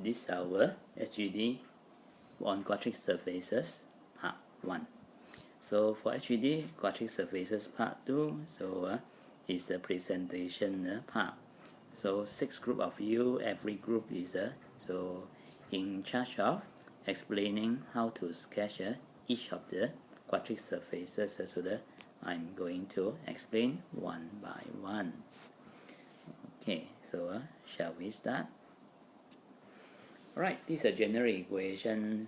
This is our HGD on quadric surfaces part 1. So for HGD quadric surfaces part 2, is the presentation part. So 6 group of you, every group is in charge of explaining how to sketch each of the quadric surfaces, so that I'm going to explain one by one. Okay, so shall we start? Alright, this is a general equation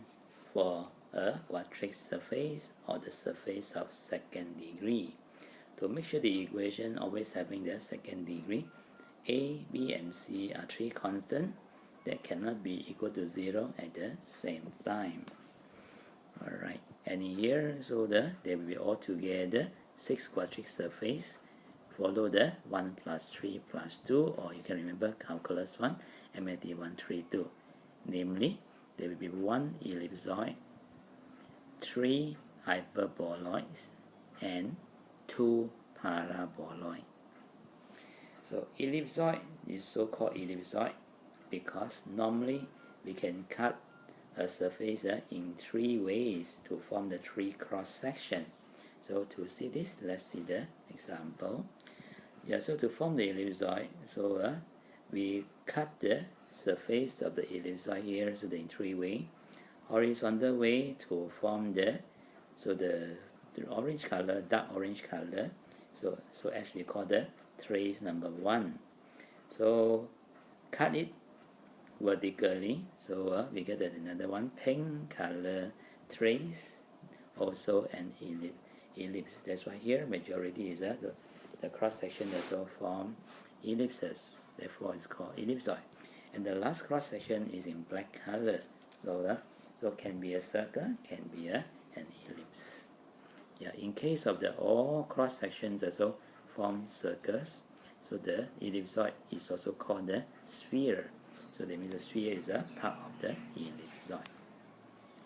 for a quadric surface or the surface of second degree. To make sure the equation always having the second degree, A, B, and C are 3 constants that cannot be equal to 0 at the same time. Alright, and here, they will be all together 6 quadric surface. Follow the 1 plus 3 plus 2, or you can remember calculus 1, MAT232. Namely, there will be 1 ellipsoid, 3 hyperboloids, and 2 paraboloids. So ellipsoid is so-called ellipsoid because normally we can cut a surface in 3 ways to form the 3 cross sections. So to see this, let's see the example. So to form the ellipsoid, we cut the surface of the ellipsoid here, in 3 ways. Horizontal way to form the orange color, dark orange color, so as we call the trace number 1. So cut it vertically, we get another one, pink color trace, also an ellipse. That's why here majority is the cross section also form ellipses, therefore it's called ellipsoid. And the last cross section is in black color, so can be a circle, can be an ellipse. In case of the all cross sections also form circles, so the ellipsoid is also called the sphere. So that means the sphere is a part of the ellipsoid.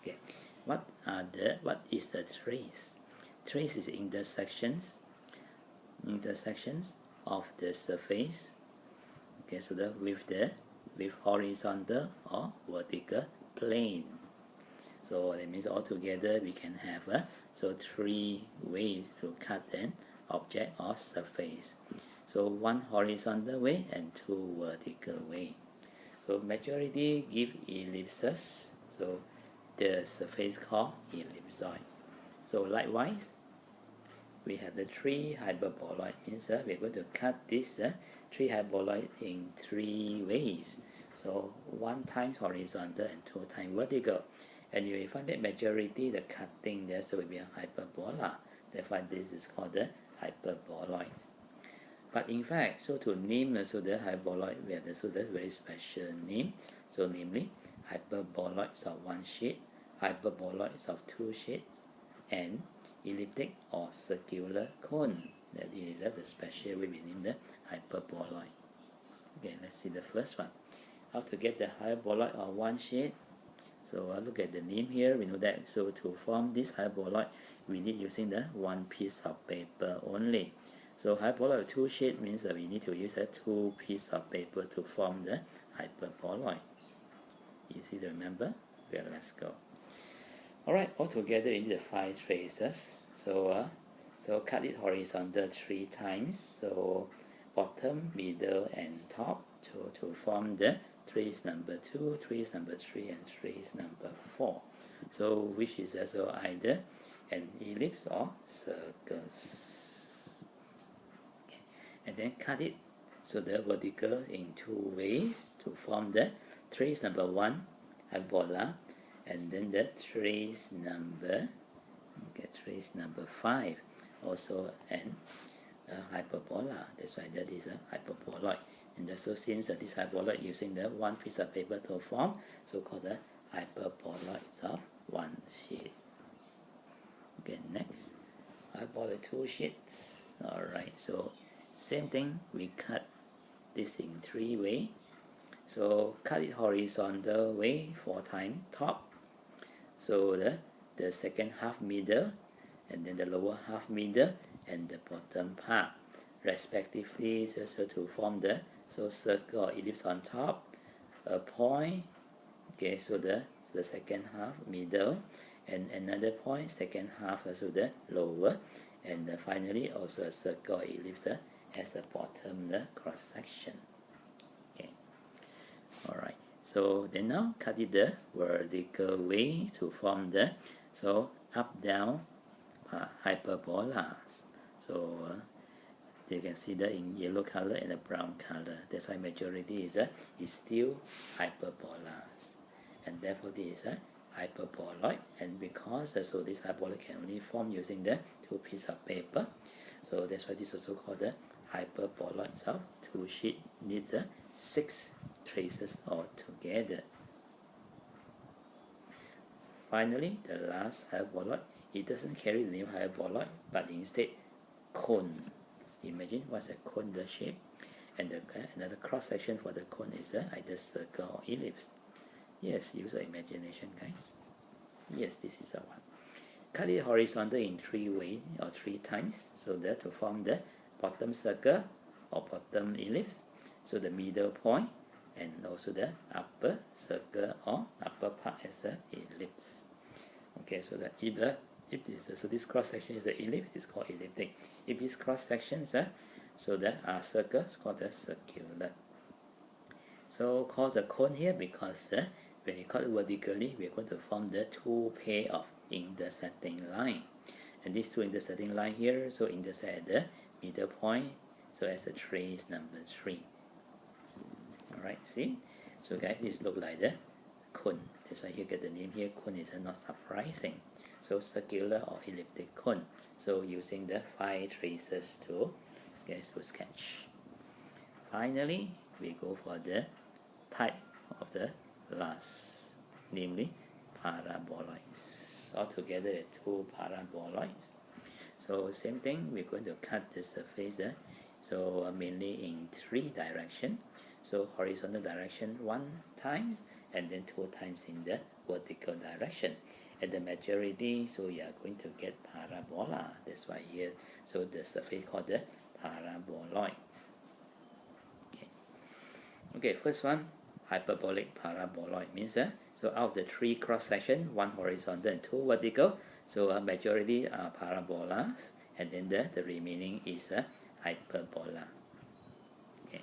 Okay, what is the trace? Trace is intersections of the surface. Okay, with horizontal or vertical plane. So that means altogether we can have 3 ways to cut an object or surface. So 1 horizontal way and 2 vertical way. So majority give ellipses, so the surface called ellipsoid. So likewise, we have the 3 hyperboloid, means we're going to cut this 3 hyperboloid in 3 ways. So 1 times horizontal and 2 times vertical. And you will find that majority the cutting there will be a hyperbola. Therefore this is called the hyperboloid. But in fact, to name the hyperboloid, we have the very special name. So namely, hyperboloids of 1 sheet, hyperboloids of 2 sheets, and elliptic or circular cone. That is the special way we name the hyperboloid. Okay, let's see the first one. How to get the hyperboloid of 1 sheet? So look at the name here. We know that. So to form this hyperboloid, we need using the 1 piece of paper only. So hyperboloid of 2 sheet means that we need to use 2 pieces of paper to form the hyperboloid. Easy to remember? Okay, let's go. Alright, altogether we need the 5 traces. So cut it horizontal 3 times. So bottom, middle, and top to form the trace number 2, trace number 3, and trace number 4. So which is also either an ellipse or circles. Okay. And then cut it the vertical in 2 ways to form the trace number 1 hyperbola, and then the trace number 5 also an hyperbola. That's why that is a hyperboloid. And so since this hyperboloid using the 1 piece of paper to form, so called the hyperboloids of 1 sheet. Okay, next, hyperboloid 2 sheets. Alright, so same thing, we cut this in 3 ways. So cut it horizontal way 4 times top. So the second half middle, and then the lower half middle, and the bottom part respectively, so to form the circle or ellipse on top, a point, Okay, so the second half middle, and another point second half also the lower, and finally also a circle or ellipse as the bottom the cross section. Okay, all right. So then now cut it the vertical way to form the up down hyperbolas. So you can see that in yellow color and a brown color. That's why majority is still hyperbolas, and therefore this is a hyperboloid. And because so this hyperboloid can only form using the two pieces of paper, so that's why this is also called the hyperboloid. So two sheet needs 6 traces altogether. Finally, the last hyperboloid, it doesn't carry the name hyperboloid, but instead cone. Imagine what's a cone the shape, and another cross section for the cone is either circle or ellipse. Yes, use your imagination, guys. Yes, this is the one. Cut it horizontal in 3 ways or 3 times, so that to form the bottom circle or bottom ellipse, so the middle point, and also the upper circle or upper part as a ellipse. Okay, so that if this cross section is an ellipse, it's called elliptic. If this cross section is so that are circles, called the circular. So call the cone here because when you cut it vertically, we are going to form the 2 pair of intersecting line, and these 2 intersecting line here, so intersect at the middle point, so as a trace number 3. Alright, see? So guys, this look like the cone. That's why you get the name here. Cone is not surprising. So circular or elliptic cone. So using the 5 traces to sketch. Finally, we go for the type of the last, namely paraboloids. Altogether 2 paraboloids. So same thing, we're going to cut the surface so mainly in 3 directions. So horizontal direction 1 times, and then 2 times in the vertical direction. And the majority, so you are going to get parabola. That's why here, so the surface called the paraboloids. Okay, first one, hyperbolic paraboloid means so out of the 3 cross section, 1 horizontal and 2 vertical. So a majority are parabolas, and then the remaining is hyperbola. Okay,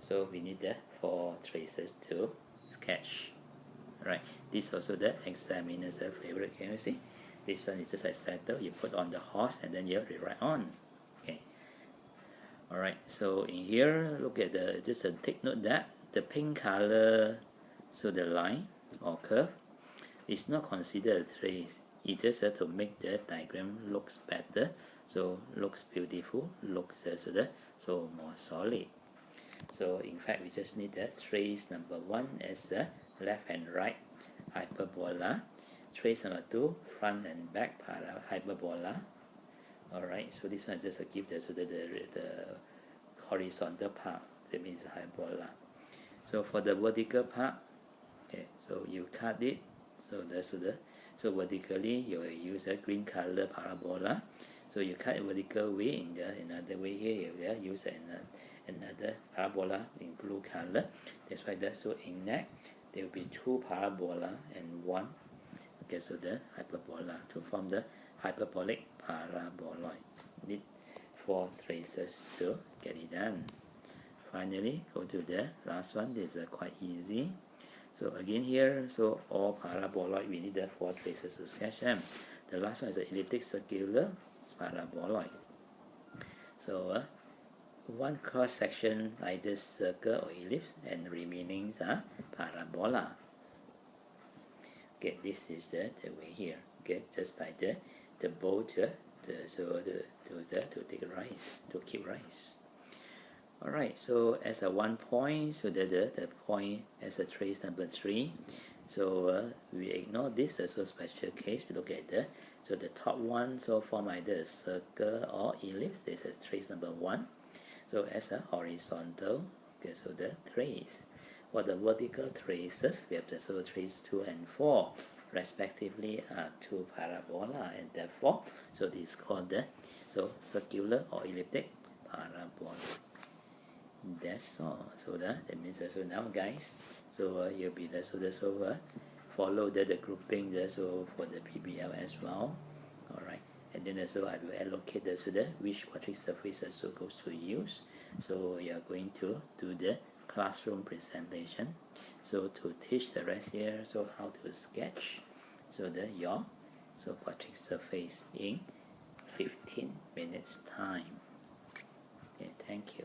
so we need 4 traces to sketch. Right, this is also the examiner's favorite. Can you see? This one is just a saddle you put on the horse, and then you ride on. Okay. Alright, so in here, look at just take note that the pink color, so the line or curve, is not considered a trace. It just to make the diagram looks better, so looks beautiful, looks so more solid. So in fact, we just need the trace number 1 as the left and right hyperbola, trace number 2 front and back hyperbola. Alright, so this one just give the horizontal part, that means hyperbola. So for the vertical part, okay, so you cut it, so that's so vertically you will use a green color parabola. So you cut it vertical way, in another way here you will use another parabola in blue color. That's why so in neck there will be 2 parabola and 1, okay, so the hyperbola to form the hyperbolic paraboloid. Need 4 traces to get it done. Finally, go to the last one. This is quite easy. So again here, so all paraboloid we need the 4 traces to sketch them. The last one is the elliptic circular paraboloid. So 1 cross section either circle or ellipse, and remainings are parabola. Okay, this is the way here. Okay, just like the boat to take rice, to keep rice. Alright, so as a 1 point, so the point as a trace number 3. So we ignore this as a special case. We look at the top one, so form either a circle or ellipse. This is trace number 1. So as a horizontal, okay, so the trace. For the vertical traces, we have the trace 2 and 4 respectively are 2 parabola, and therefore this is called the circular or elliptic parabola. that's all. So that means so now guys, so you'll be the so follow the grouping so for the PBL as well. Alright, and then also I will allocate the which quadric surface also goes to use. So you are going to do the classroom presentation. So to teach the rest here, so how to sketch so your quadric surface in 15 minutes time. Okay, thank you.